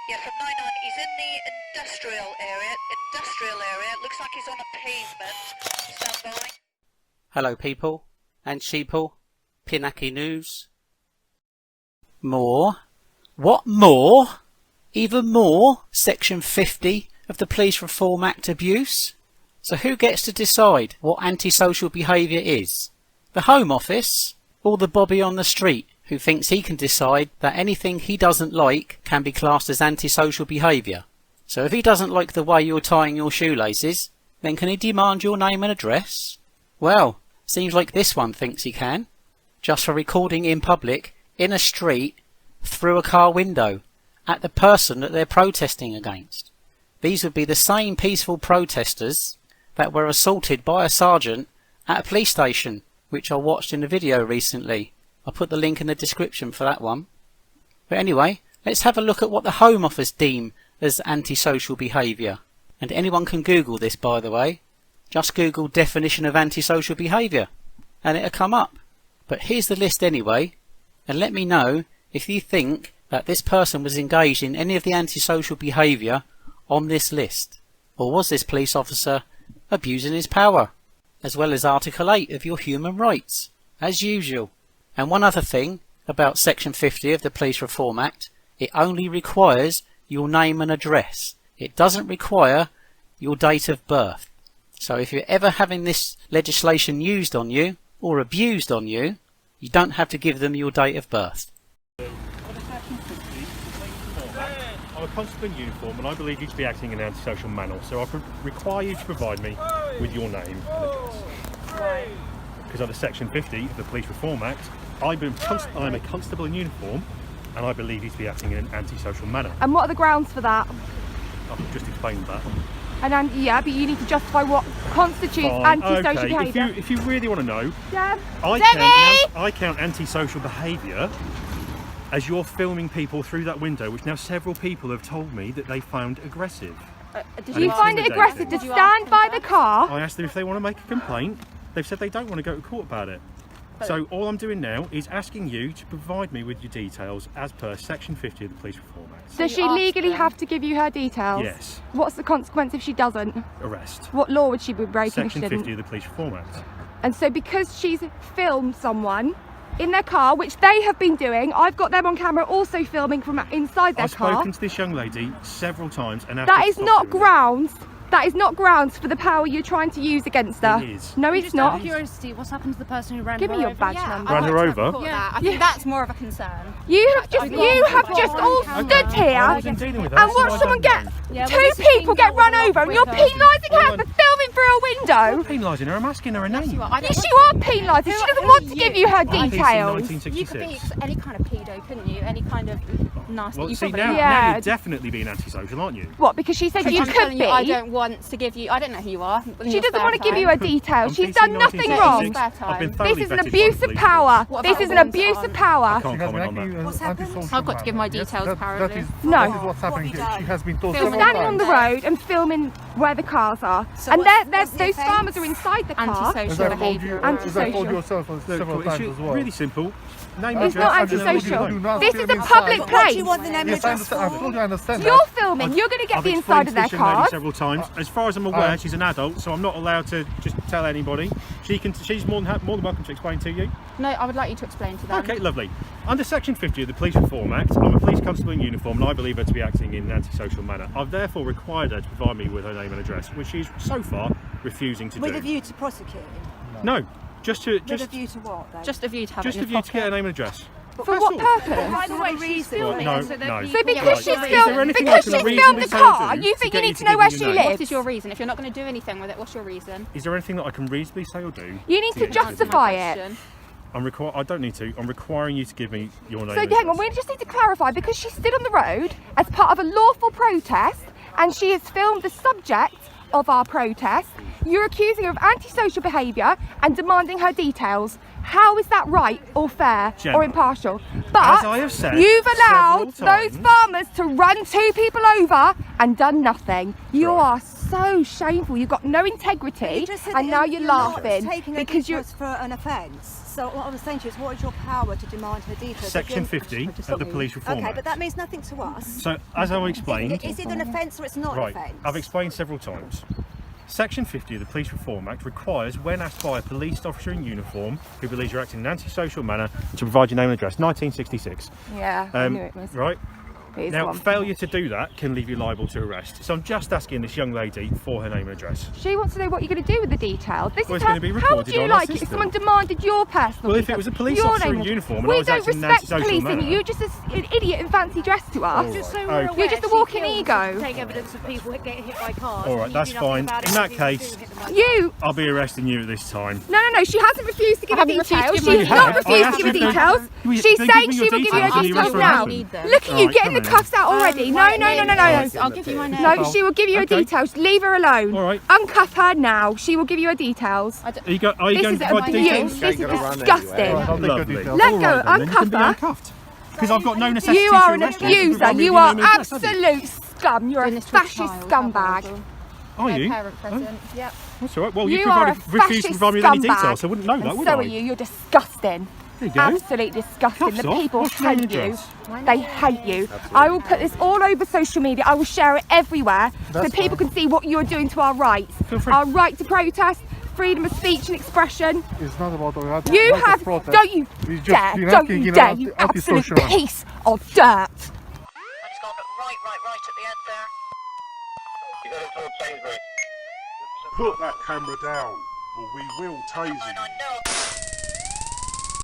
Yeah, from 99. He's in the industrial area. Looks like he's on a pavement. Stand by. Hello people and sheeple. PINACI News. More? What more? Even more? Section 50 of the Police Reform Act abuse? So who gets to decide what antisocial behaviour is? The Home Office? Or the Bobby on the street who thinks he can decide that anything he doesn't like can be classed as antisocial behaviour? So if he doesn't like the way you're tying your shoelaces, then can he demand your name and address? Well, seems like this one thinks he can, just for recording in public, in a street, through a car window, at the person that they're protesting against. These would be the same peaceful protesters that were assaulted by a sergeant at a police station, which I watched in a video recently. I'll put the link in the description for that one. But anyway, let's have a look at what the Home Office deem as antisocial behaviour. And anyone can Google this, by the way. Just Google definition of antisocial behaviour and it'll come up. But here's the list anyway, and let me know if you think that this person was engaged in any of the antisocial behaviour on this list. Or was this police officer abusing his power? As well as Article 8 of your human rights, as usual. And one other thing about Section 50 of the Police Reform Act, it only requires your name and address. It doesn't require your date of birth. So if you're ever having this legislation used on you, or abused on you, you don't have to give them your date of birth. I'm a constable in uniform and I believe you to be acting in an antisocial manner, so I require you to provide me with your name and address. Right. Because under Section 50 of the Police Reform Act, I'm a constable in uniform and I believe you to be acting in an antisocial manner. And what are the grounds for that? I've just explained that. And yeah, but you need to justify what constitutes antisocial behaviour. If you really want to know, Deb. I count antisocial behaviour as you're filming people through that window, which now several people have told me that they found aggressive. Did you find it aggressive to stand by the car? I asked them if they want to make a complaint. They've said they don't want to go to court about it. So all I'm doing now is asking you to provide me with your details as per Section 50 of the Police Reform Act. Does she legally have to give you her details? Yes. What's the consequence if she doesn't? Arrest. What law would she be breaking if she Section didn't? 50 of the Police Reform Act. And so because she's filmed someone in their car, which they have been doing, I've got them on camera also filming from inside their car. I've spoken to this young lady several times and that is not grounds. That is not grounds for the power you're trying to use against her. It is. No, it's not. Out of curiosity, what's happened to the person who ran Give her me your over? badge Yeah, number. Ran her over? Yeah, I think that's more of a concern. You have just all stood here I wasn't dealing with that, and so I watched someone don't get know. two people get run over, and you're penalising her for filming through a window. Penalising her, I'm asking her a name. Yes, you are penalising. She doesn't want to give you her details. You could be any kind of pedo, couldn't you? Any kind of nasty. Well, you see, probably now you're definitely being antisocial, aren't you? What? Because she said you I'm could telling be. you, I don't want to give you. I don't know who you are. She doesn't want to give you her details. She's done nothing wrong. This is an abuse of power. This is an abuse of power. Can't comment on that. What's happened? I've got to give my details, apparently. No. That is what's happening. She has been told You're several standing on times. the road and filming where the cars are, and those farmers are inside the car. Antisocial behaviour. As I told yourself several Look, times it's as well. really simple. Name It's address, not and then antisocial. Do not This film is a inside. public What place. do you want the name Yes, I address understand. I've for? told you, I understand You're that. filming. You're going to get I've the explained inside of to this their young lady cars. several times. As far as I'm aware, she's an adult, so I'm not allowed to just tell anybody. She's more than welcome to explain to you. No, I would like you to explain to them. Okay, lovely. Under Section 50 of the Police Reform Act, I'm a police constable in uniform and I believe her to be acting in an antisocial manner. I've therefore required her to provide me with her name and address, which she's so far refusing to With do. a view to prosecuting? No, just With a view to what, though? Just a view to have just it a in view your to get her pocket. name and address. For what purpose? By the way, she's filming. No, So no. because she's Is there filmed, anything because I can she's filmed reasonably the tell her car, to you to think get you you need to to know give where me she your name? lives. What is your reason? If you're not going to do anything with it, what's your reason? Is there anything that I can reasonably say or do? You need to get you to justify it. I don't need to. I'm requiring you to give me your name. So and hang on, address. we just need to clarify, because she stood on the road as part of a lawful protest and she has filmed the subject of our protest. You're accusing her of antisocial behaviour and demanding her details. How is that right or fair Gemma, or impartial? But as I have said you've allowed several those times- farmers to run two people over and done nothing. You Right. are so shameful. You've got no integrity, and now you're laughing because you're for an offence. So what I'm saying to you is, what is your power to demand her details? Section 50 of the Police Reform Okay, Act. but that means nothing to us. So, as I explained, Is it an offence or it's not right, an offence? I've explained several times. Section 50 of the Police Reform Act requires, when asked by a police officer in uniform who believes you're acting in an antisocial manner, to provide your name and address. 1966. yeah. I knew it was. Right. It is Now, one. failure to do that can leave you liable to arrest. So I'm just asking this young lady for her name and address. She wants to know what you're going to do with the details. This Well, is it's gonna be how recorded would you on our like it if system. someone demanded your personal Well, if details? it was a police Your officer name in and- uniform and we I was don't acting in an respect antisocial policing. manner. You're just an idiot in fancy dress to us. All right. Just so we're Okay. aware, You're just a she walking kills ego. to take evidence of people getting hit by cars. All right, and you that's do nothing fine. about it In that if people case, do hit them by You. I'll be arresting you at this time. No. She hasn't refused to give her haven't refused to details. give She my has details. not I refused to asked give her you if they- details. Well, She's they saying give me she your will give you her details and you details arrest her now. for need them. Look at you Alright, getting come the on cuffs out already. No. I'll give you my name. No, she will give you her Okay. details. Leave her alone. All right. Uncuff her now. She will give you her details. Are you going This to is provide abuse. details? This is disgusting. I'll take your Lovely. details. Let All go. right, then you can Uncuff be her. uncuffed. Because I've got no necessity You to are an arrest you. abuser. Provide me You with are your name and address, have you? absolute scum. You're a Doing this to a fascist child, scumbag. Are No you? parent present. Yep. That's all right. Well, You you are a refused to fascist provide me with any scumbag. details, so I wouldn't know that, And would so I? are you. You're disgusting. There you go. Absolutely disgusting. Cuffs The off. people What's your name hate and you. address? They hate you. I will put this all over social media. I will share it everywhere so people can see what you're doing to our rights. Feel free. Our right to protest, freedom of speech and expression. It's not about the right You right of have, protest. don't you It's just dare, PINACI don't you giving dare, out you the absolute antisocial. piece of dirt. And it's gone right at the end there. Put that camera down, or we will tase you. 990.